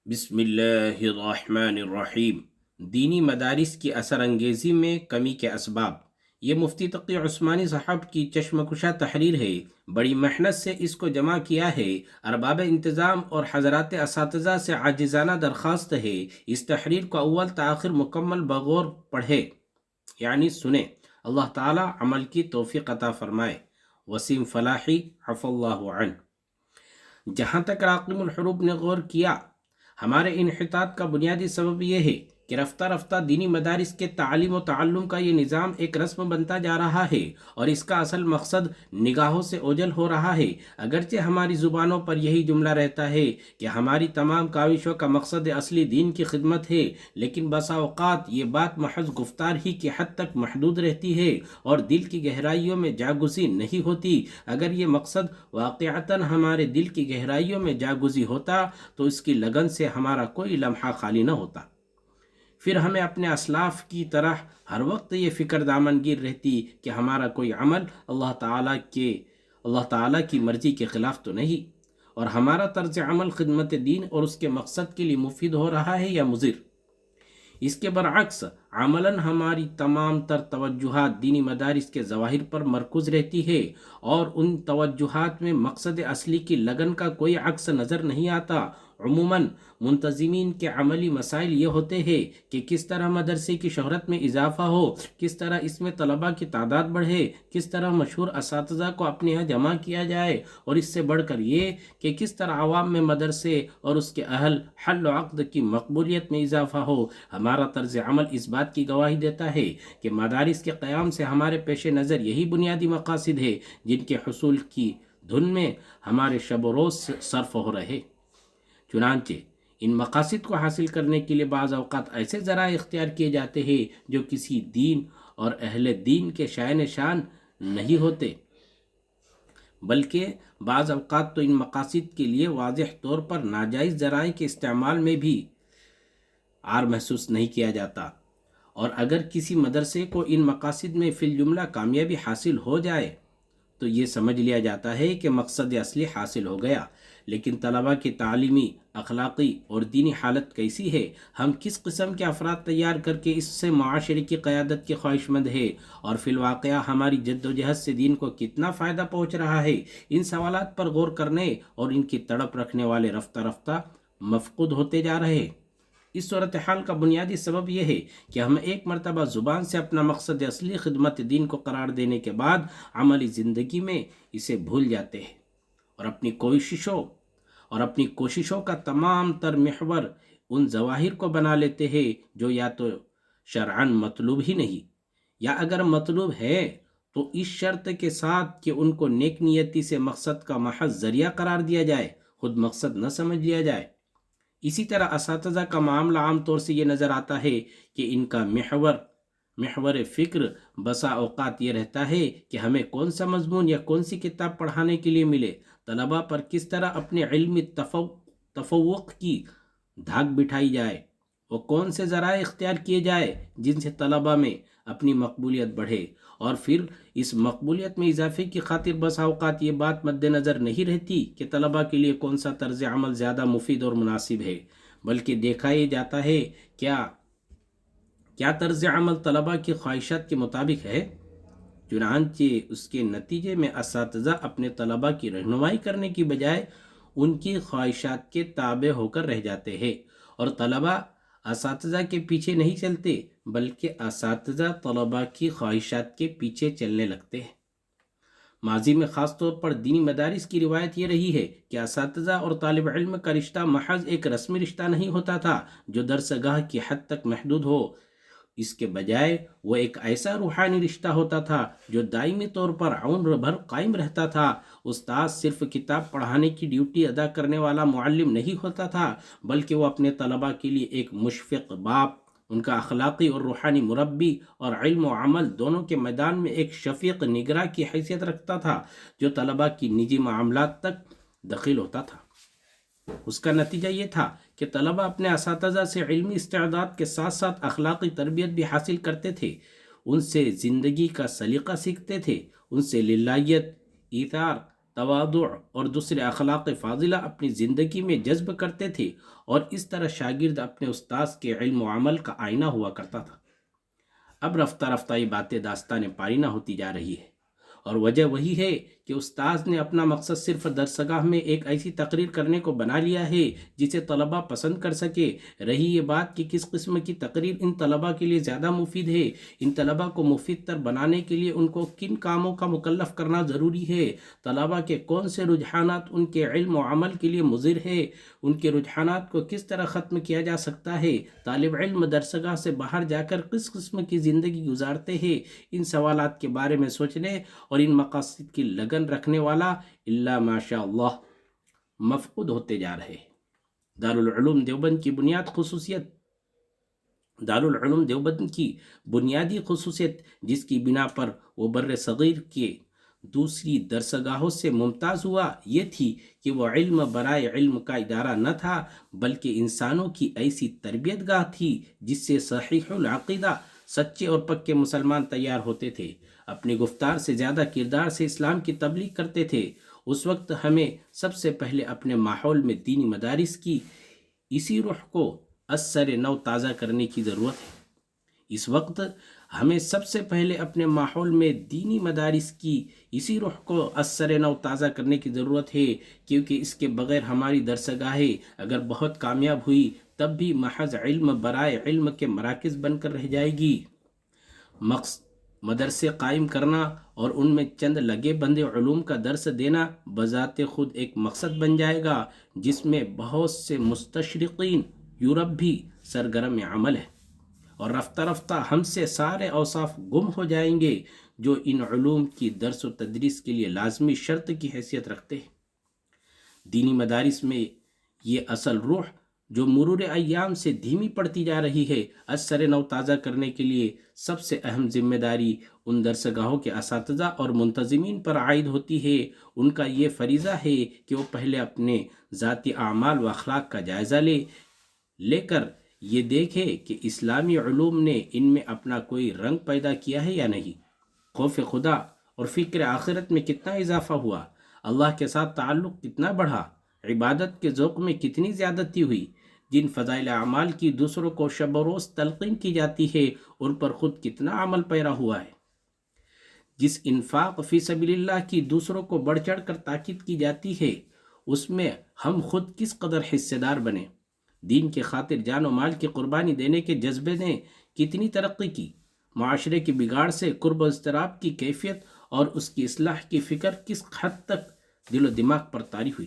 بسم اللہ الرحمن الرحیم۔ دینی مدارس کی اثر انگیزی میں کمی کے اسباب۔ یہ مفتی تقی عثمانی صاحب کی چشم کشا تحریر ہے۔ بڑی محنت سے اس کو جمع کیا ہے۔ ارباب انتظام اور حضرات اساتذہ سے عاجزانہ درخواست ہے اس تحریر کو اول تاخر مکمل بغور پڑھے، یعنی سنیں۔ اللہ تعالی عمل کی توفیق عطا فرمائے۔ وسیم فلاحی عفو اللہ عنہ۔ جہاں تک راقم الحروب نے غور کیا، ہمارے انحطاط کا بنیادی سبب یہ ہے کہ رفتہ رفتہ دینی مدارس کے تعلیم و تعلم کا یہ نظام ایک رسم بنتا جا رہا ہے اور اس کا اصل مقصد نگاہوں سے اوجھل ہو رہا ہے۔ اگرچہ ہماری زبانوں پر یہی جملہ رہتا ہے کہ ہماری تمام کاوشوں کا مقصد اصلی دین کی خدمت ہے، لیکن بسا اوقات یہ بات محض گفتار ہی کی حد تک محدود رہتی ہے اور دل کی گہرائیوں میں جاگزی نہیں ہوتی۔ اگر یہ مقصد واقعتاً ہمارے دل کی گہرائیوں میں جاگزی ہوتا تو اس کی لگن سے ہمارا کوئی لمحہ خالی نہ ہوتا۔ پھر ہمیں اپنے اسلاف کی طرح ہر وقت یہ فکر دامنگیر رہتی کہ ہمارا کوئی عمل اللہ تعالیٰ کی مرضی کے خلاف تو نہیں، اور ہمارا طرز عمل خدمت دین اور اس کے مقصد کے لیے مفید ہو رہا ہے یا مضر۔ اس کے برعکس عملاً ہماری تمام تر توجہات دینی مدارس کے ظواہر پر مرکوز رہتی ہے اور ان توجہات میں مقصد اصلی کی لگن کا کوئی عکس نظر نہیں آتا۔ عموماً منتظمین کے عملی مسائل یہ ہوتے ہیں کہ کس طرح مدرسے کی شہرت میں اضافہ ہو، کس طرح اس میں طلباء کی تعداد بڑھے، کس طرح مشہور اساتذہ کو اپنے یہاں جمع کیا جائے، اور اس سے بڑھ کر یہ کہ کس طرح عوام میں مدرسے اور اس کے اہل حل و عقد کی مقبولیت میں اضافہ ہو۔ ہمارا طرز عمل اس بات کی گواہی دیتا ہے کہ مدارس کے قیام سے ہمارے پیش نظر یہی بنیادی مقاصد ہے جن کے حصول کی دھن میں ہمارے شب و روز صرف ہو رہے۔ چنانچہ ان مقاصد کو حاصل کرنے کے لیے بعض اوقات ایسے ذرائع اختیار کیے جاتے ہیں جو کسی دین اور اہل دین کے شائن شان نہیں ہوتے، بلکہ بعض اوقات تو ان مقاصد کے لیے واضح طور پر ناجائز ذرائع کے استعمال میں بھی عار محسوس نہیں کیا جاتا۔ اور اگر کسی مدرسے کو ان مقاصد میں فی الجملہ کامیابی حاصل ہو جائے تو یہ سمجھ لیا جاتا ہے کہ مقصد اصلی حاصل ہو گیا۔ لیکن طلباء کی تعلیمی، اخلاقی اور دینی حالت کیسی ہے، ہم کس قسم کے افراد تیار کر کے اس سے معاشرے کی قیادت کے خواہش مند ہے، اور فی الواقعہ ہماری جد و جہد سے دین کو کتنا فائدہ پہنچ رہا ہے، ان سوالات پر غور کرنے اور ان کی تڑپ رکھنے والے رفتہ رفتہ مفقود ہوتے جا رہے ہیں۔ اس صورتحال کا بنیادی سبب یہ ہے کہ ہم ایک مرتبہ زبان سے اپنا مقصد اصلی خدمت دین کو قرار دینے کے بعد عملی زندگی میں اسے بھول جاتے ہیں اور اپنی کوششوں کا تمام تر محور ان ظواہر کو بنا لیتے ہیں جو یا تو شرعاً مطلوب ہی نہیں، یا اگر مطلوب ہے تو اس شرط کے ساتھ کہ ان کو نیک نیتی سے مقصد کا محض ذریعہ قرار دیا جائے، خود مقصد نہ سمجھ لیا جائے۔ اسی طرح اساتذہ کا معاملہ عام طور سے یہ نظر آتا ہے کہ ان کا محور فکر بسا اوقات یہ رہتا ہے کہ ہمیں کون سا مضمون یا کون سی کتاب پڑھانے کے لیے ملے، طلباء پر کس طرح اپنے علمی تفوق کی دھاک بٹھائی جائے، وہ کون سے ذرائع اختیار کیے جائے جن سے طلباء میں اپنی مقبولیت بڑھے، اور پھر اس مقبولیت میں اضافے کی خاطر بسا اوقات یہ بات مد نظر نہیں رہتی کہ طلباء کے لیے کون سا طرز عمل زیادہ مفید اور مناسب ہے، بلکہ دیکھا یہ جاتا ہے کیا طرز عمل طلباء کی خواہشات کے مطابق ہے۔ چنانچہ اس کے نتیجے میں اساتذہ اپنے طلباء کی رہنمائی کرنے کی بجائے ان کی خواہشات کے تابع ہو کر رہ جاتے ہیں، اور طلباء اساتذہ کے پیچھے نہیں چلتے بلکہ اساتذہ طلباء کی خواہشات کے پیچھے چلنے لگتے ہیں۔ ماضی میں خاص طور پر دینی مدارس کی روایت یہ رہی ہے کہ اساتذہ اور طالب علم کا رشتہ محض ایک رسمی رشتہ نہیں ہوتا تھا جو درس گاہ کی حد تک محدود ہو، اس کے بجائے وہ ایک ایسا روحانی رشتہ ہوتا تھا جو دائمی طور پر عمر بھر قائم رہتا تھا۔ استاد صرف کتاب پڑھانے کی ڈیوٹی ادا کرنے والا معلم نہیں ہوتا تھا، بلکہ وہ اپنے طلباء کے لیے ایک مشفق باپ، ان کا اخلاقی اور روحانی مربی، اور علم و عمل دونوں کے میدان میں ایک شفیق نگراں کی حیثیت رکھتا تھا جو طلباء کی نجی معاملات تک دخیل ہوتا تھا۔ اس کا نتیجہ یہ تھا کہ طلباء اپنے اساتذہ سے علمی استعداد کے ساتھ ساتھ اخلاقی تربیت بھی حاصل کرتے تھے، ان سے زندگی کا سلیقہ سیکھتے تھے، ان سے للہیت، ایثار، تواضع اور دوسرے اخلاق فاضلہ اپنی زندگی میں جذب کرتے تھے، اور اس طرح شاگرد اپنے استاذ کے علم و عمل کا آئینہ ہوا کرتا تھا۔ اب رفتہ رفتہ یہ باتیں داستان پارینہ ہوتی جا رہی ہے، اور وجہ وہی ہے کہ استاذ نے اپنا مقصد صرف درسگاہ میں ایک ایسی تقریر کرنے کو بنا لیا ہے جسے طلباء پسند کر سکے۔ رہی یہ بات کہ کس قسم کی تقریر ان طلباء کے لیے زیادہ مفید ہے، ان طلباء کو مفید تر بنانے کے لیے ان کو کن کاموں کا مکلف کرنا ضروری ہے، طلباء کے کون سے رجحانات ان کے علم و عمل کے لیے مضر ہے، ان کے رجحانات کو کس طرح ختم کیا جا سکتا ہے، طالب علم درسگاہ سے باہر جا کر کس قسم کی زندگی گزارتے ہیں، ان سوالات کے بارے میں سوچنے اور ان مقاصد کی لگن رکھنے والا الا ماشاء اللہ مفقود ہوتے جا رہے ہیں۔ دارالعلوم دیوبند کی بنیادی خصوصیت جس کی بنا پر وہ بر صغیر کے دوسری درسگاہوں سے ممتاز ہوا، یہ تھی کہ وہ علم برائے علم کا ادارہ نہ تھا، بلکہ انسانوں کی ایسی تربیت گاہ تھی جس سے صحیح العقیدہ سچے اور پکے مسلمان تیار ہوتے تھے، اپنی گفتار سے زیادہ کردار سے اسلام کی تبلیغ کرتے تھے۔ اس وقت ہمیں سب سے پہلے اپنے ماحول میں دینی مدارس کی اسی روح کو از سر نو تازہ کرنے کی ضرورت ہے۔ اس وقت ہمیں سب سے پہلے اپنے ماحول میں دینی مدارس کی اسی روح کو از سر نو تازہ کرنے کی ضرورت ہے، کیونکہ اس کے بغیر ہماری درسگاہیں اگر بہت کامیاب ہوئی تب بھی محض علم برائے علم کے مراکز بن کر رہ جائے گی۔ مدرسے قائم کرنا اور ان میں چند لگے بندے علوم کا درس دینا بذات خود ایک مقصد بن جائے گا جس میں بہت سے مستشرقین یورپ بھی سرگرم عمل ہے، اور رفتہ رفتہ ہم سے سارے اوصاف گم ہو جائیں گے جو ان علوم کی درس و تدریس کے لیے لازمی شرط کی حیثیت رکھتے ہیں۔ دینی مدارس میں یہ اصل روح جو مرور ایام سے دھیمی پڑتی جا رہی ہے، از سر نو تازہ کرنے کے لیے سب سے اہم ذمہ داری ان درسگاہوں کے اساتذہ اور منتظمین پر عائد ہوتی ہے۔ ان کا یہ فریضہ ہے کہ وہ پہلے اپنے ذاتی اعمال و اخلاق کا جائزہ لے کر یہ دیکھے کہ اسلامی علوم نے ان میں اپنا کوئی رنگ پیدا کیا ہے یا نہیں، خوف خدا اور فکر آخرت میں کتنا اضافہ ہوا، اللہ کے ساتھ تعلق کتنا بڑھا، عبادت کے ذوق میں کتنی زیادتی ہوئی، جن فضائل اعمال کی دوسروں کو شب و روز تلقین کی جاتی ہے ان پر خود کتنا عمل پیرا ہوا ہے، جس انفاق فی سبیل اللہ کی دوسروں کو بڑھ چڑھ کر تاکید کی جاتی ہے اس میں ہم خود کس قدر حصے دار بنے، دین کی خاطر جان و مال کی قربانی دینے کے جذبے نے کتنی ترقی کی، معاشرے کی بگاڑ سے قرب و اضطراب کی کیفیت اور اس کی اصلاح کی فکر کس حد تک دل و دماغ پر طاری ہوئی،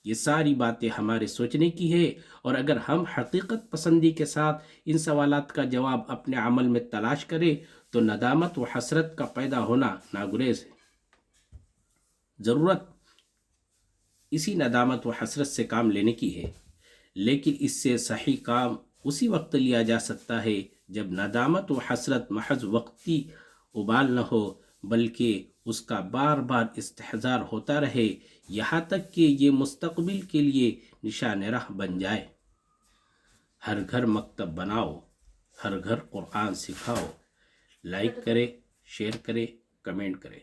یہ ساری باتیں ہمارے سوچنے کی ہے، اور اگر ہم حقیقت پسندی کے ساتھ ان سوالات کا جواب اپنے عمل میں تلاش کریں تو ندامت و حسرت کا پیدا ہونا ناگریز ہے۔ ضرورت اسی ندامت و حسرت سے کام لینے کی ہے، لیکن اس سے صحیح کام اسی وقت لیا جا سکتا ہے جب ندامت و حسرت محض وقتی ابال نہ ہو، بلکہ اس کا بار بار استحضار ہوتا رہے یہاں تک کہ یہ مستقبل کے لیے نشان راہ بن جائے۔ ہر گھر مکتب بناؤ، ہر گھر قرآن سکھاؤ۔ لائک کرے، شیئر کرے، کمنٹ کرے۔